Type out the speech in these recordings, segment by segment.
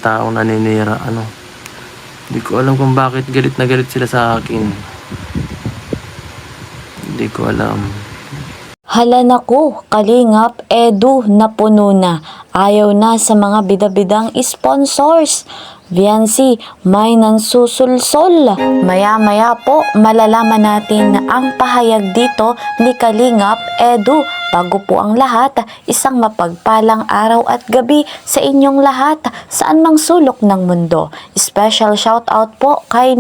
taong naninira, ano. Hindi ko alam kung bakit galit na galit sila sa akin. Hindi ko alam. Hala naku, Kalingap, Edu na puno na. Ayaw na sa mga bidabidang sponsors. Viancy, may nansusulsol. Maya-maya po, malalaman natin ang pahayag dito ni Kalingap, Edu. Bago po ang lahat, isang mapagpalang araw at gabi sa inyong lahat, saan mang sulok ng mundo. Special shoutout po kay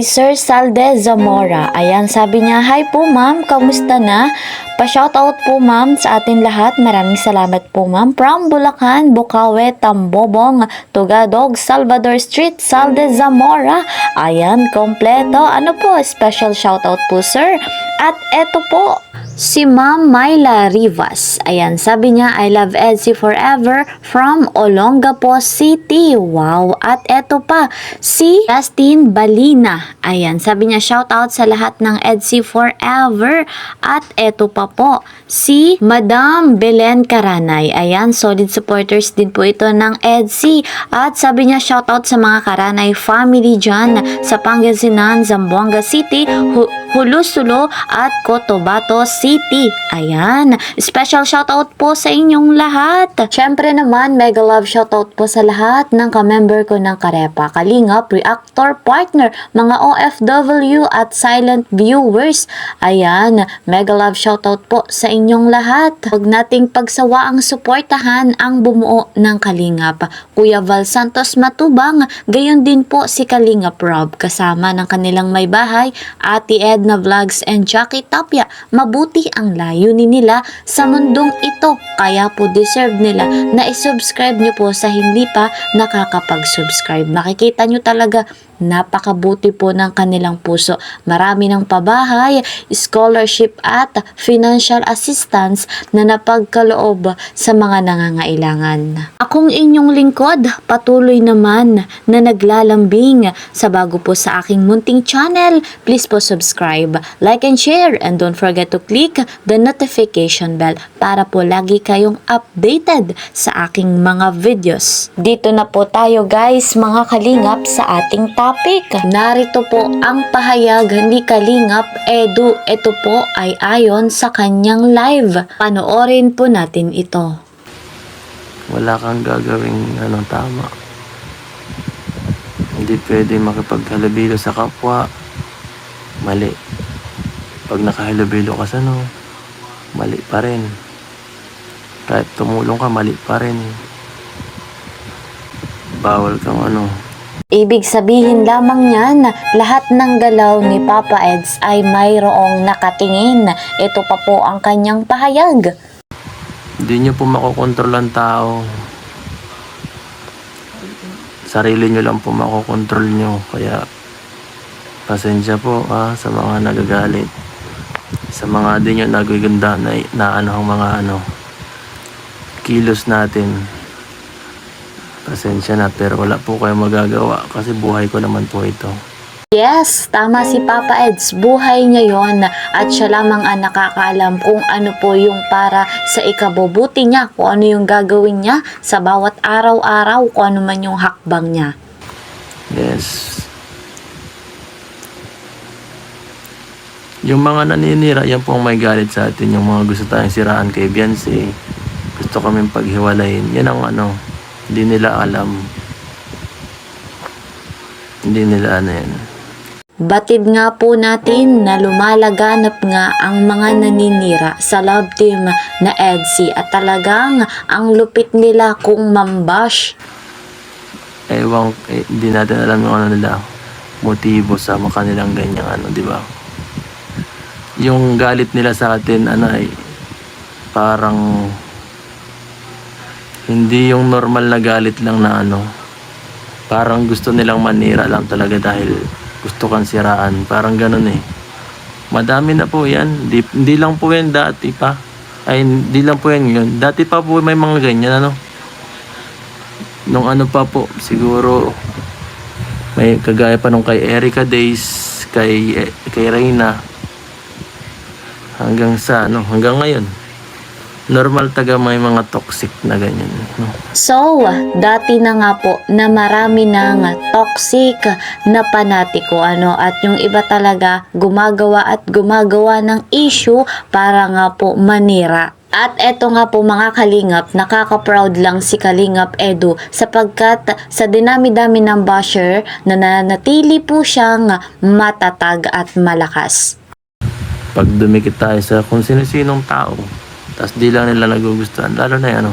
Sir Salde Zamora. Ayan, sabi niya, "Hi po ma'am, kamusta na? Pa-shoutout po ma'am sa atin lahat. Maraming salamat po ma'am. From Bulacan, Bukawe, Tambobong, Tugadog, Salvador Street, Salde Zamora." Ayan, kompleto. Ano po, special shoutout po sir. At eto po, si Ma'am Myla Rivas. Ayan, sabi niya, "I love Edsy forever from Olongapo City." Wow. At eto pa, si Justin Balina. Ayan, sabi niya, "Shout out sa lahat ng Edsy forever." At eto pa po, si Madam Belen Karanay. Ayan, solid supporters din po ito ng Edsy. At sabi niya, "Shout out sa mga Karanay family dyan sa Pangasinan, Zamboanga City, Hulusulo at Cotabato City." Ayan, special shoutout po sa inyong lahat. Syempre naman, mega love shoutout po sa lahat ng ka-member ko ng Karepa, Kalingap, Reactor Partner, mga OFW at silent viewers. Ayan, mega love shoutout po sa inyong lahat. Huwag nating pagsawaang suportahan ang bumuo ng Kalingap. Kuya Val Santos Matubang, gayon din po si Kalingap Rob, kasama ng kanilang may bahay, Ate Edna Vlogs and Jackie Tapia. Mabuti ang layunin nila sa mundong ito, kaya po deserve nila na isubscribe nyo po sa hindi pa nakakapag-subscribe. Makikita nyo talaga napakabuti po ng kanilang puso. Marami ng pabahay, scholarship at financial assistance na napagkaloob sa mga nangangailangan. Akong inyong lingkod, patuloy naman na naglalambing sa bago po sa aking munting channel. Please po subscribe, like and share, and don't forget to click the notification bell para po lagi kayong updated sa aking mga videos. Dito na po tayo guys, mga kalingap, sa ating topic. Narito po ang pahayag ni Kalingap Edu. Ito po ay ayon sa kanyang live. Panoorin po natin ito. Wala kang gagawing tama. Hindi pwede makipaghalubilo sa kapwa. Mali. Pag nakahalubilo ka sa mali pa rin. Kahit tumulong ka, mali pa rin. Bawal kang Ibig sabihin lamang niyan, lahat ng galaw ni Papa Eds ay mayroong nakatingin. Ito pa po ang kanyang pahayag. Hindi nyo po makokontrol ang tao. Sarili nyo lang po makokontrol nyo. Kaya pasensya po sa mga nagagalit. Sa mga di nyo nagaganda na ang mga kilos natin. Pasensya na, pero wala po kayong magagawa kasi buhay ko naman po ito. Yes, tama si Papa Eds. Buhay niya yon at siya lamang ang nakakaalam kung ano po yung para sa ikabubuti niya, kung ano yung gagawin niya sa bawat araw-araw, kung ano man yung hakbang niya. Yes. Yung mga naninira, yan po ang may galit sa atin. Yung mga gusto tayong siraan kay Viancy, gusto kaming paghiwalayin. Yan ang hindi nila alam. Hindi nila yan. Batid nga po natin na lumalaganap nga ang mga naninira sa love team na Edsy at talagang ang lupit nila kung mambash. Hindi natin alam yung nila motibo sa kanilang ganyang di ba? Yung galit nila sa atin ay parang hindi yung normal na galit lang na parang gusto nilang manira lang talaga dahil gusto kang siraan. Parang ganun Madami na po yan. Hindi lang po yan dati pa. Hindi lang po yan yun. Dati pa po may mga ganyan Nung pa po, siguro may kagaya pa nung kay Erica Days, kay Reyna. Hanggang ngayon. normal taga may mga toxic na ganyan. No? So, dati na nga po na marami ng toxic na panatiko at yung iba talaga gumagawa ng issue para nga po manira. At eto nga po mga kalingap, nakaka-proud lang si Kalingap Edu sapagkat sa dinami-dami ng basher na nanatili po siyang matatag at malakas. Pag dumikit tayo sa kung sino-sinong tao, tapos di lang nila nagugustuhan, lalo na yan,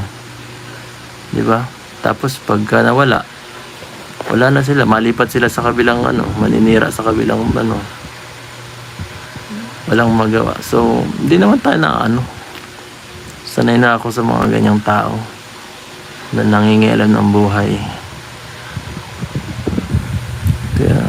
di ba? Tapos pagka nawala, wala na sila, malipat sila sa kabilang maninira sa kabilang walang magawa. So, hindi naman tayo na sanay na ako sa mga ganyang tao na nangingialam ng buhay. Kaya,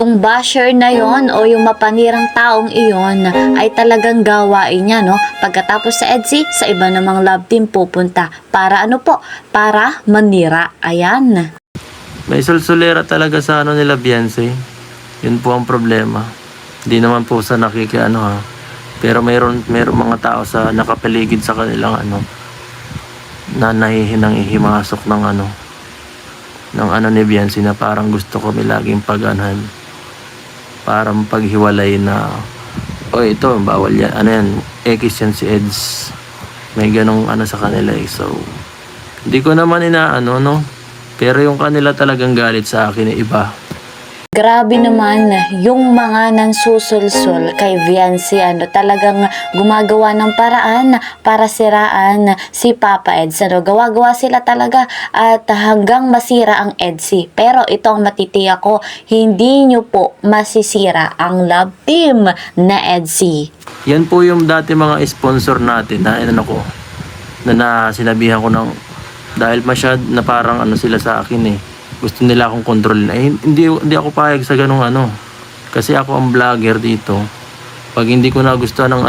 Yung basher na yon o yung mapanirang taong iyon ay talagang gawain niya, Pagkatapos sa EDSI, sa iba namang love team pupunta. Para Para manira. Ayan. may sulsulera talaga sa nila Beyonce. Yun po ang problema. Hindi naman po sa Pero mayroon mga tao sa nakapaligid sa kanilang na nahihinang ihimasok ng ni Beyonce na parang gusto ko may laging parang paghiwalay na ito bawal yan X yan si Eds, may ganong sa kanila so hindi ko naman pero yung kanila talagang galit sa akin iba. Grabe naman yung mga nansusulsul kay Viancy, talagang gumagawa ng paraan para siraan si Papa Eds. Gawa-gawa sila talaga at hanggang masira ang Edsy. Pero ito ang matitiyak ko, hindi nyo po masisira ang love team na Edsy. Yan po yung dati mga sponsor natin na sinabihan ko dahil na parang sila sa akin gusto nila akong kontrolin. Hindi ako payag sa ganung kasi ako ang vlogger dito. Pag hindi ko nagustuhan ng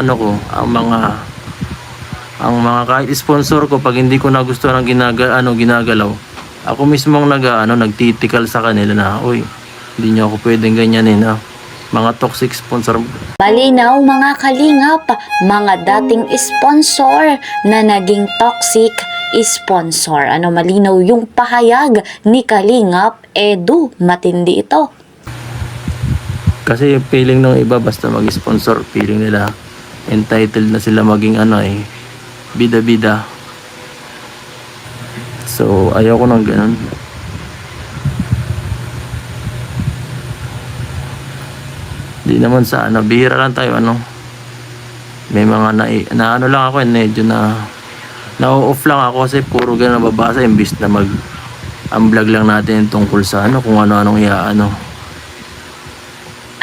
ang mga kahit sponsor ko, pag hindi ko nagustuhan ang ginagalaw, ako mismo ang nagtitikal sa kanila na hindi niyo ako pwedeng ganyanin mga toxic sponsor. Malinaw mga kalingap, mga dating sponsor na naging toxic sponsor. Malinaw yung pahayag ni Kalingap Edu. Matindi ito. Kasi yung feeling ng iba basta mag-sponsor, feeling nila entitled na sila maging bida-bida. So ayaw ko ng ganun. Di naman sa bihira lang tayo may mga na lang ako medyo na-off lang ako kasi puro ganun nababasa imbis na ang vlog lang natin tungkol sa kung ano-anong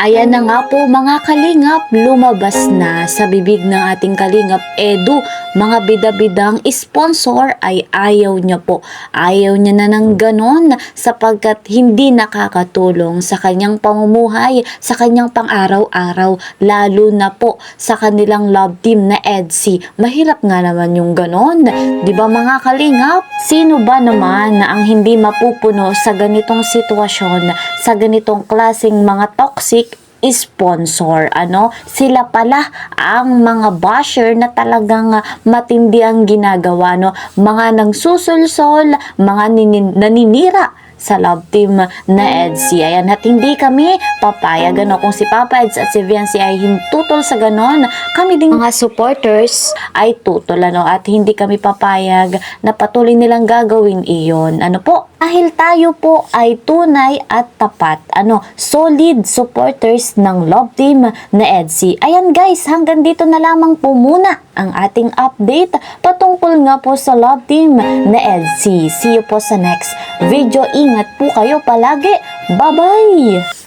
Ayan na nga po mga kalingap, lumabas na sa bibig ng ating Kalingap Edu. Mga bida-bidang sponsor ay ayaw niya po. Ayaw niya na ng ganon sapagkat hindi nakakatulong sa kanyang pamumuhay, sa kanyang pang-araw-araw, lalo na po sa kanilang love team na Edsy. Mahirap nga naman yung ganon. Diba mga kalingap? Sino ba naman na ang hindi mapupuno sa ganitong sitwasyon, sa ganitong klaseng mga toxic sponsor? Sila pala ang mga basher na talagang matindi ang ginagawa, mga nangsusulsol, mga naninira sa love team na Edsy. Ayan, at hindi kami papayag kung si Papa Eds at si Viancy ay tutol sa ganon, kami ding mga supporters ay tutol at hindi kami papayag na patuloy nilang gagawin iyon. Dahil tayo po ay tunay at tapat, solid supporters ng love team na Edsy. Ayan guys, hanggang dito na lamang po muna ang ating update patungkol nga po sa love team na Edsy. See you po sa next video. Ingat po kayo palagi. Bye-bye!